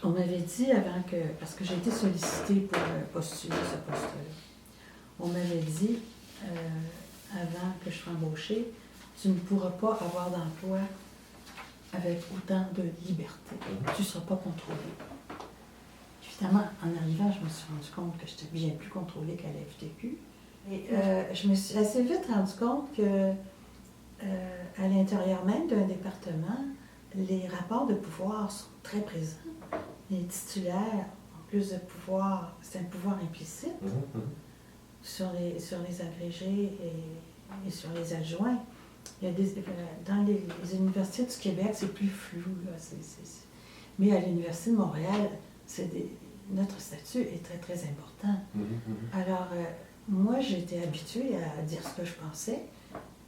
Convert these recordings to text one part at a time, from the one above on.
On m'avait dit avant que, parce que j'ai été sollicitée pour postuler ce poste-là, on m'avait dit avant que je sois embauchée, tu ne pourras pas avoir d'emploi avec autant de liberté. Tu ne seras pas contrôlée. Évidemment, en arrivant, je me suis rendu compte que j'étais bien plus contrôlée qu'à la FTQ. Et je me suis assez vite rendu compte que à l'intérieur même d'un département, les rapports de pouvoir sont très présents. Les titulaires ont plus de pouvoir, c'est un pouvoir implicite sur les agrégés et sur les adjoints. Il y a dans les universités du Québec, c'est plus flou. Là, mais à l'Université de Montréal, notre statut est très, très important. Alors, moi, j'étais habituée à dire ce que je pensais,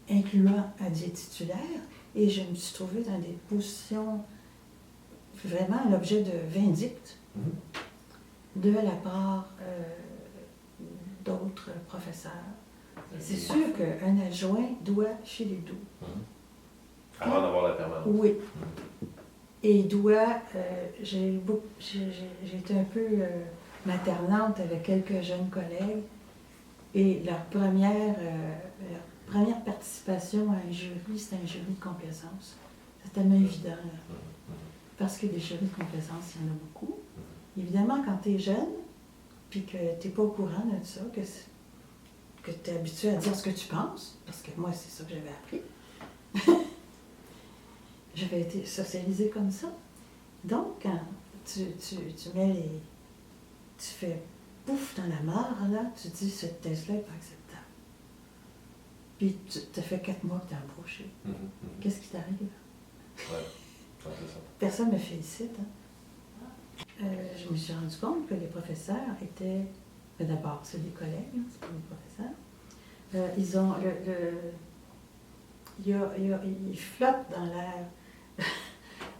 incluant à des titulaires, et je me suis trouvée dans des positions vraiment à l'objet de vindicte de la part d'autres professeurs. C'est sûr qu'un adjoint doit filer doux. Avant d'avoir la permanence. Oui. Et il doit... j'ai été un peu maternante avec quelques jeunes collègues, et leur première participation à un jury, c'était un jury de complaisance. C'est tellement évident, là. Parce que des jurys de complaisance, il y en a beaucoup. Évidemment, quand tu es jeune, puis que tu n'es pas au courant de ça, que tu es habitué à dire ce que tu penses, parce que moi, c'est ça que j'avais appris. J'avais été socialisée comme ça. Donc, quand tu mets les... Tu fais pouf dans la mare, là, tu dis, cette thèse-là n'est pas acceptable. Puis, tu as fait 4 mois que tu es embauché. Qu'est-ce qui t'arrive? Ouais, c'est ça. Personne ne me félicite. Hein? Je me suis rendu compte que les professeurs étaient... D'abord, c'est des collègues, hein, c'est pas des professeurs. Ils ont ils flottent dans l'air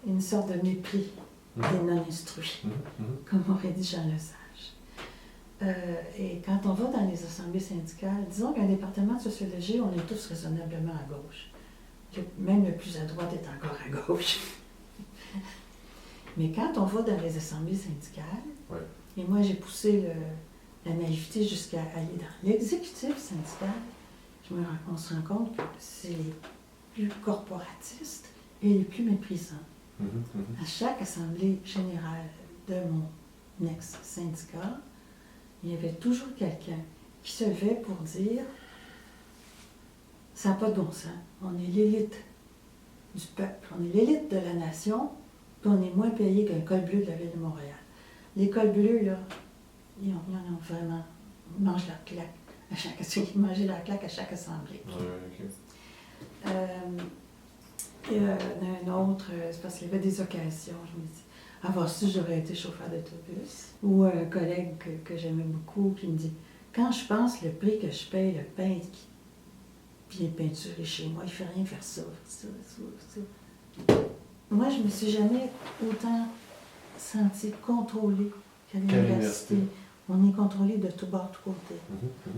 une sorte de mépris des non-instruits, comme aurait dit Jean Lesage. Et quand on va dans les assemblées syndicales, disons qu'un département de sociologie, on est tous raisonnablement à gauche. Même le plus à droite est encore à gauche. Mais quand on va dans les assemblées syndicales, et moi j'ai poussé la naïveté jusqu'à aller dans l'exécutif syndical, on se rend compte que c'est les plus corporatistes et les plus méprisants. À chaque assemblée générale de mon ex-syndicat, il y avait toujours quelqu'un qui se levait pour dire « ça n'a pas de bon sens, on est l'élite du peuple, on est l'élite de la nation, puis on est moins payé qu'un col bleu de la ville de Montréal. Les cols bleus, là, ils en ont vraiment, ils mangent leur claque à chaque assemblée. Ils mangeaient leur claque à chaque assemblée. Et un autre, c'est parce qu'il y avait des occasions, je me dis, avoir su, j'aurais été chauffeur d'autobus. Ou un collègue que j'aimais beaucoup qui me dit, quand je pense le prix que je paye, le peintre qui vient peinturer chez moi, il ne fait rien faire ça. Moi, je ne me suis jamais autant sentie contrôlée qu'à l'université. On est contrôlé de tout bord, de tout côté,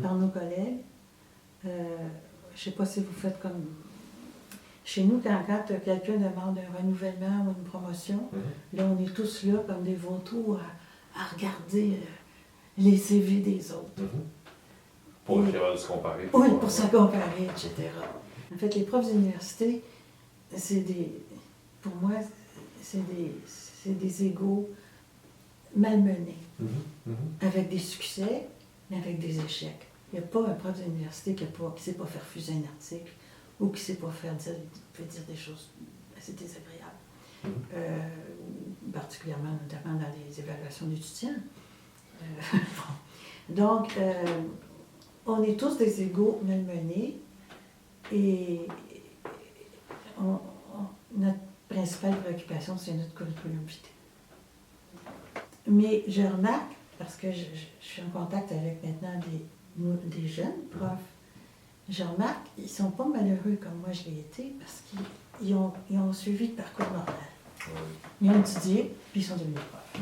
par nos collègues. Je ne sais pas si vous faites comme... Chez nous, quand quelqu'un demande un renouvellement ou une promotion, là, on est tous là comme des vautours à regarder les CV des autres. Pour être capable de se comparer. Oui, pour se comparer, etc. En fait, les profs d'université, pour moi, c'est des égos malmenés, avec des succès, mais avec des échecs. Il n'y a pas un prof d'université qui ne sait pas faire fuser un article ou qui ne sait pas dire des choses assez désagréables. Particulièrement, notamment dans les évaluations d'étudiants. Donc, on est tous des égos malmenés et notre principale préoccupation, c'est notre curriculum vitae. Mais je remarque, parce que je suis en contact avec maintenant des jeunes profs, je remarque qu'ils ne sont pas malheureux comme moi je l'ai été parce qu'ils ont suivi le parcours normal. Ils ont étudié, puis ils sont devenus profs.